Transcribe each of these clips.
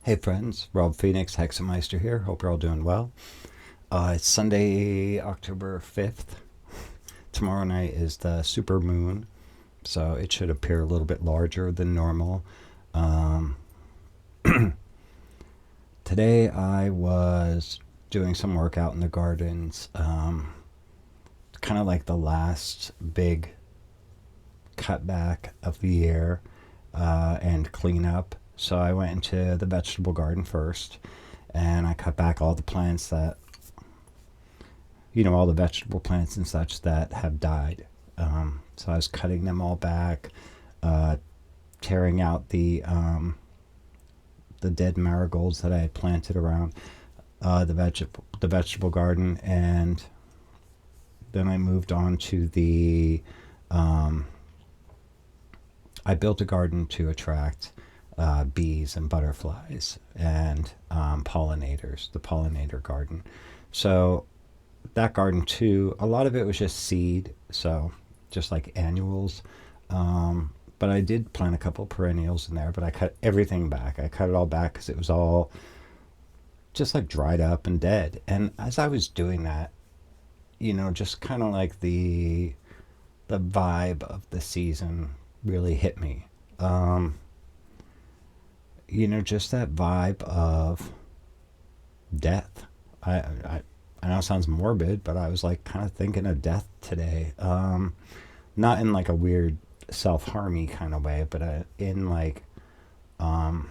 Hey friends, Rob Phoenix, Hexameister here. Hope you're all doing well. It's Sunday, October 5th. Tomorrow night is the super moon, so it should appear a little bit larger than normal. Um, Today I was doing some work out in the gardens, kind of like the last big cutback of the year and cleanup. So I went into the vegetable garden first and I cut back all the plants that, all the vegetable plants and such that have died. So I was cutting them all back, uh, tearing out the dead marigolds that I had planted around the vegetable garden, and then I moved on to the. I built a garden to attract bees and butterflies and pollinators, the pollinator garden. So that garden too, a lot of it was just seed, so just like annuals. But I did plant a couple perennials in there, but I cut everything back. I cut it all back because it was all just like dried up and dead. And as I was doing that, just kind of like the vibe of the season really hit me. Um, just that vibe of death. I know it sounds morbid, but I was like kind of thinking of death today. Not in like a weird self harmy kind of way, but in like um,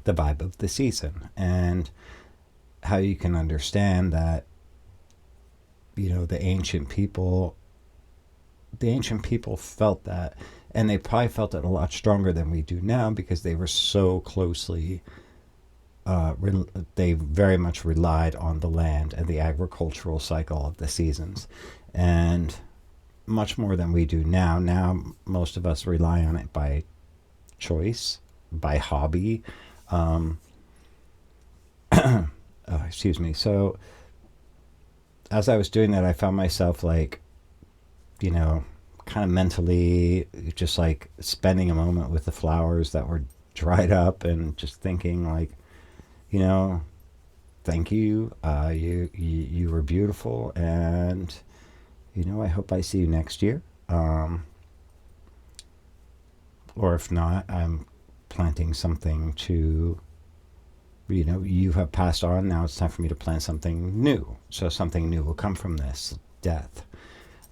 the vibe of the season and how you can understand that the ancient people felt that, and they probably felt it a lot stronger than we do now because they were so closely they very much relied on the land and the agricultural cycle of the seasons, and much more than we do now. Now, most of us rely on it by choice, by hobby. Um, Excuse me. So, as I was doing that, I found myself like, you know, kind of mentally just like spending a moment with the flowers that were dried up and just thinking, like, you know, thank you. You were beautiful, and I hope I see you next year. Or if not, I'm planting something to, you have passed on. Now it's time for me to plant something new. So something new will come from this death.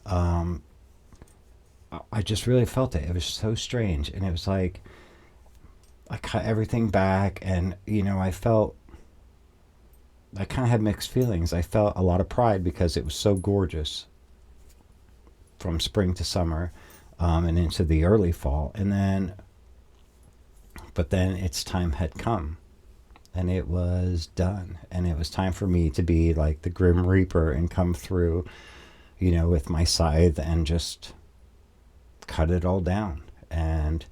Um, I just really felt it. It was so strange. And it was like, I cut everything back, and, I kind of had mixed feelings. I felt a lot of pride because it was so gorgeous from spring to summer, and into the early fall. But then its time had come, and it was done. And it was time for me to be like the Grim Reaper and come through, with my scythe and just cut it all down and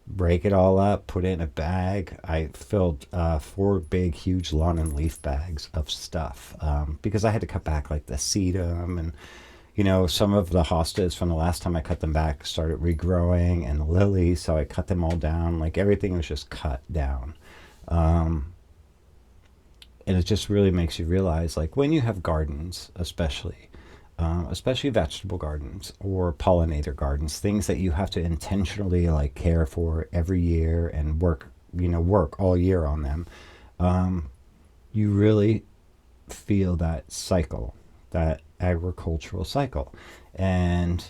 break it all up, put it in a bag. I filled 4 big, huge lawn and leaf bags of stuff, because I had to cut back like the sedum, and some of the hostas from the last time I cut them back started regrowing, and the lilies, so I cut them all down. Like everything was just cut down. Um, and it just really makes you realize, like, when you have gardens, especially vegetable gardens or pollinator gardens, things that you have to intentionally like care for every year and work all year on them. Um, you really feel that cycle, that agricultural cycle, and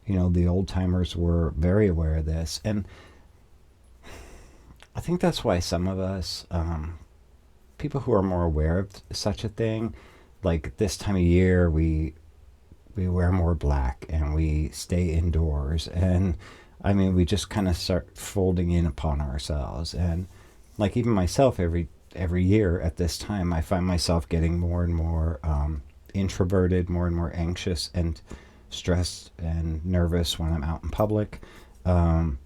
the old timers were very aware of this, and I think that's why some of us, people who are more aware of such a thing, like this time of year, we wear more black and we stay indoors, and I mean, we just kind of start folding in upon ourselves. And like even myself, every year at this time, I find myself getting more and more introverted, more and more anxious and stressed and nervous when I'm out in public. Um,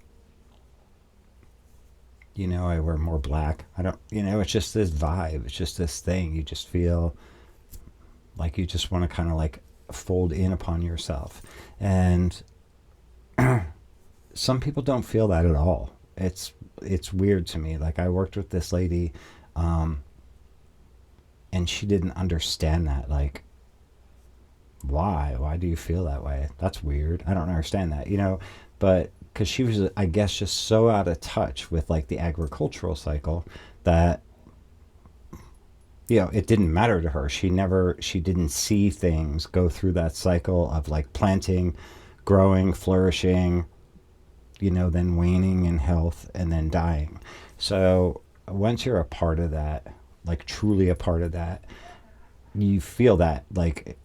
I wear more black. I don't, it's just this vibe. It's just this thing. You just feel like you just want to kind of like fold in upon yourself. And some people don't feel that at all. it's weird to me. Like, I worked with this lady, um, and she didn't understand that. Like, why do you feel that way? That's weird. I don't understand that, but because she was, I guess, just so out of touch with like the agricultural cycle that it didn't matter to her. She didn't see things go through that cycle of like planting, growing, flourishing, then waning in health and then dying. So once you're a part of that, like truly a part of that, you feel that like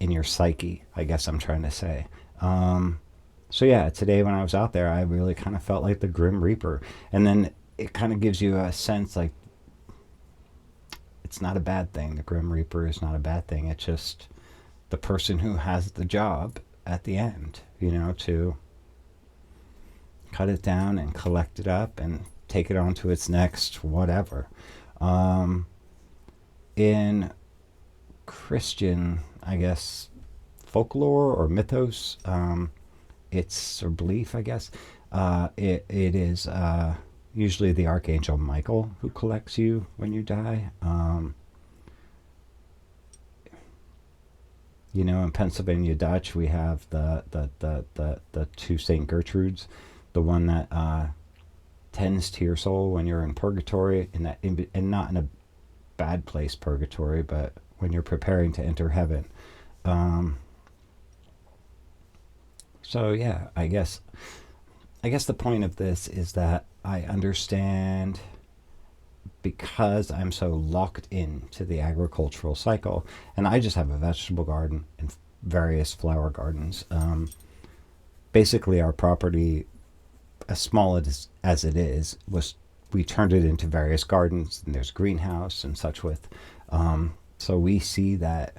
in your psyche, I guess I'm trying to say. So yeah, today when I was out there, I really kind of felt like the Grim Reaper. And then it kind of gives you a sense like it's not a bad thing. The Grim Reaper is not a bad thing. It's just the person who has the job at the end, to cut it down and collect it up and take it on to its next whatever. In Christian, I guess, folklore or mythos, it's or belief, I guess. It is usually the Archangel Michael who collects you when you die. In Pennsylvania Dutch, we have the two Saint Gertrudes, the one that tends to your soul when you're in purgatory, and not in a bad place purgatory, but when you're preparing to enter heaven. So yeah, I guess the point of this is that I understand, because I'm so locked into the agricultural cycle, and I just have a vegetable garden and various flower gardens. Basically, our property, as small as it is, we turned it into various gardens, and there's greenhouse and such with. So we see that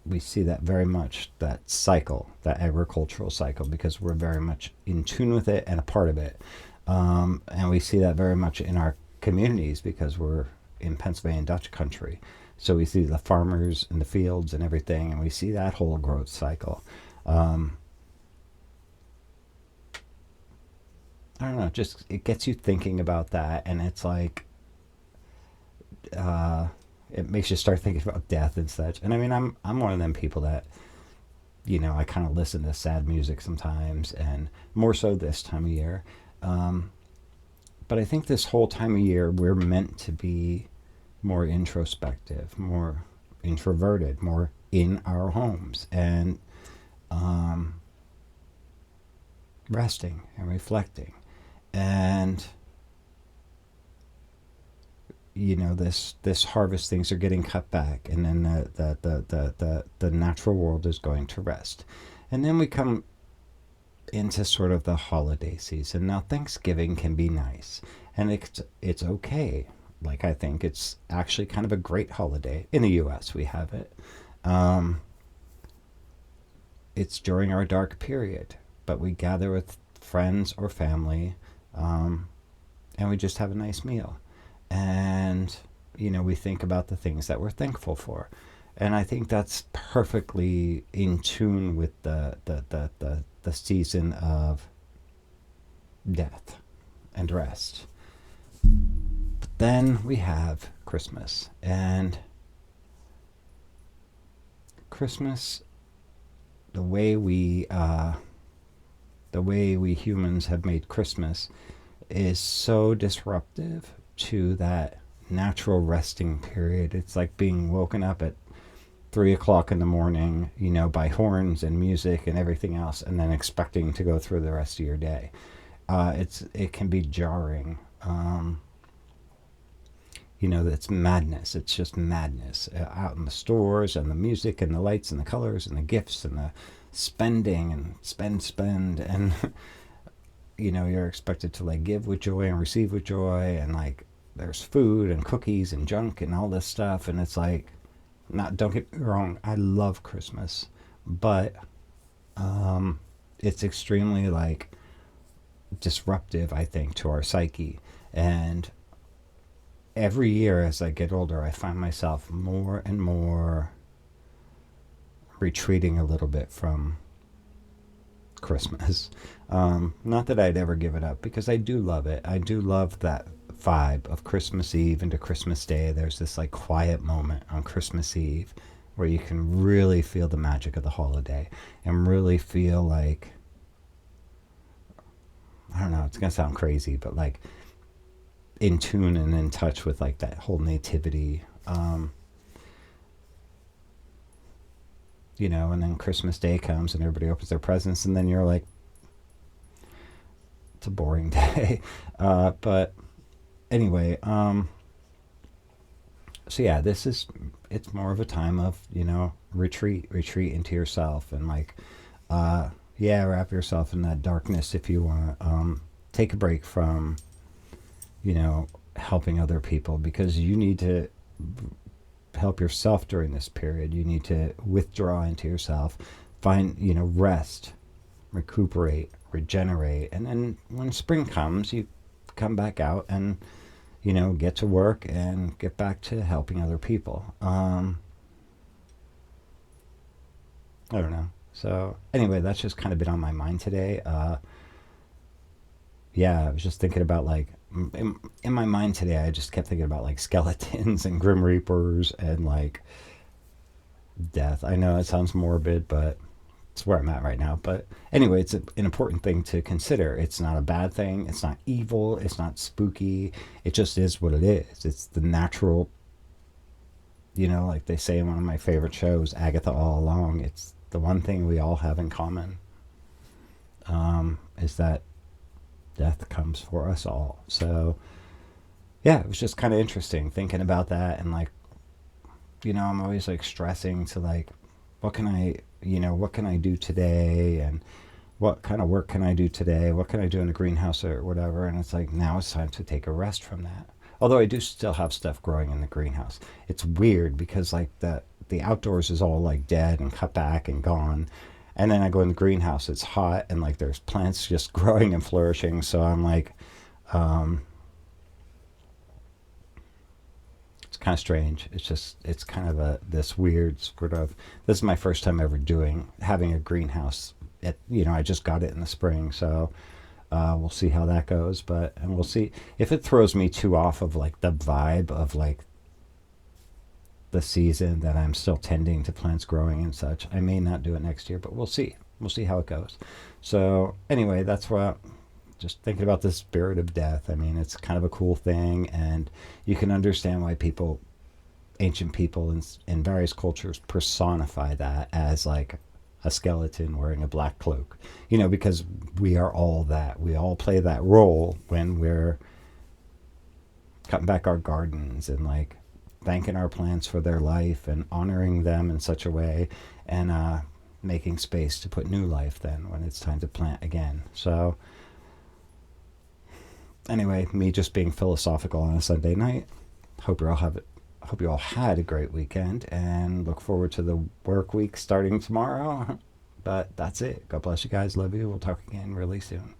very much, that cycle, that agricultural cycle, because we're very much in tune with it and a part of it. And we see that very much in our communities because we're in Pennsylvania Dutch country. So we see the farmers in the fields and everything, and we see that whole growth cycle. I don't know, just it gets you thinking about that, and it's like it makes you start thinking about death and such. And I mean, I'm one of them people that, I kind of listen to sad music sometimes, and more so this time of year. But I think this whole time of year, we're meant to be more introspective, more introverted, more in our homes, and resting and reflecting. And this harvest, things are getting cut back, and then the natural world is going to rest. And then we come into sort of the holiday season. Now, Thanksgiving can be nice, and it's okay. Like, I think it's actually kind of a great holiday. In the U.S., we have it. It's during our dark period, but we gather with friends or family, and we just have a nice meal. And, we think about the things that we're thankful for. And I think that's perfectly in tune with the season of death and rest. But then we have Christmas. And Christmas, the way we humans have made Christmas is so disruptive to that natural resting period. It's like being woken up at 3 o'clock in the morning, by horns and music and everything else, and then expecting to go through the rest of your day. It can be jarring. It's madness. It's just madness out in the stores, and the music and the lights and the colors and the gifts and the spending and spend and you're expected to like give with joy and receive with joy, and like there's food and cookies and junk and all this stuff, and it's like, don't get me wrong, I love Christmas, but it's extremely like disruptive, I think, to our psyche. And every year as I get older, I find myself more and more retreating a little bit from Christmas. Not that I'd ever give it up, because I do love it. I do love that vibe of Christmas Eve into Christmas Day. There's this like quiet moment on Christmas Eve where you can really feel the magic of the holiday and really feel like, I don't know, it's going to sound crazy, but like in tune and in touch with like that whole nativity. You know, and then Christmas Day comes and everybody opens their presents, and then you're like, it's a boring day. But anyway, so yeah, it's more of a time of, you know, retreat into yourself, and like, yeah, wrap yourself in that darkness if you want. Take a break from, you know, helping other people, because you need to help yourself during this period. You need to withdraw into yourself, find, you know, rest, recuperate, regenerate, and then when spring comes, you come back out and, you know, get to work and get back to helping other people. I don't know. So anyway, that's just kind of been on my mind today. Yeah, I was just thinking about like, in my mind today, I just kept thinking about like skeletons and grim reapers and like death. I know it sounds morbid, but it's where I'm at right now. But anyway, it's an important thing to consider. It's not a bad thing. It's not evil. It's not spooky. It just is what it is. It's the natural, you know, like they say in one of my favorite shows, Agatha All Along. It's the one thing we all have in common, is that death comes for us all. So yeah, it was just kind of interesting thinking about that. And like, you know, I'm always like stressing to like, what can I do today, and what kind of work can I do today, what can I do in the greenhouse or whatever. And it's like, now it's time to take a rest from that, although I do still have stuff growing in the greenhouse. It's weird because like the outdoors is all like dead and cut back and gone, and then I go in the greenhouse, it's hot, and like there's plants just growing and flourishing. So I'm like, it's kind of strange. It's kind of this weird sort of, this is my first time ever having a greenhouse. You know, I just got it in the spring, so we'll see how that goes. And we'll see if it throws me too off of like the vibe of like the season that I'm still tending to plants growing and such. I may not do it next year, but we'll see. We'll see how it goes. So anyway, that's what, just thinking about the spirit of death. I mean, it's kind of a cool thing, and you can understand why ancient people in various cultures personify that as like a skeleton wearing a black cloak, you know, because we are all that. We all play that role when we're cutting back our gardens and like thanking our plants for their life and honoring them in such a way, and making space to put new life then when it's time to plant again. So anyway, me just being philosophical on a Sunday night. Hope you all had a great weekend, and look forward to the work week starting tomorrow. But that's it. God bless you guys. Love you. We'll talk again really soon.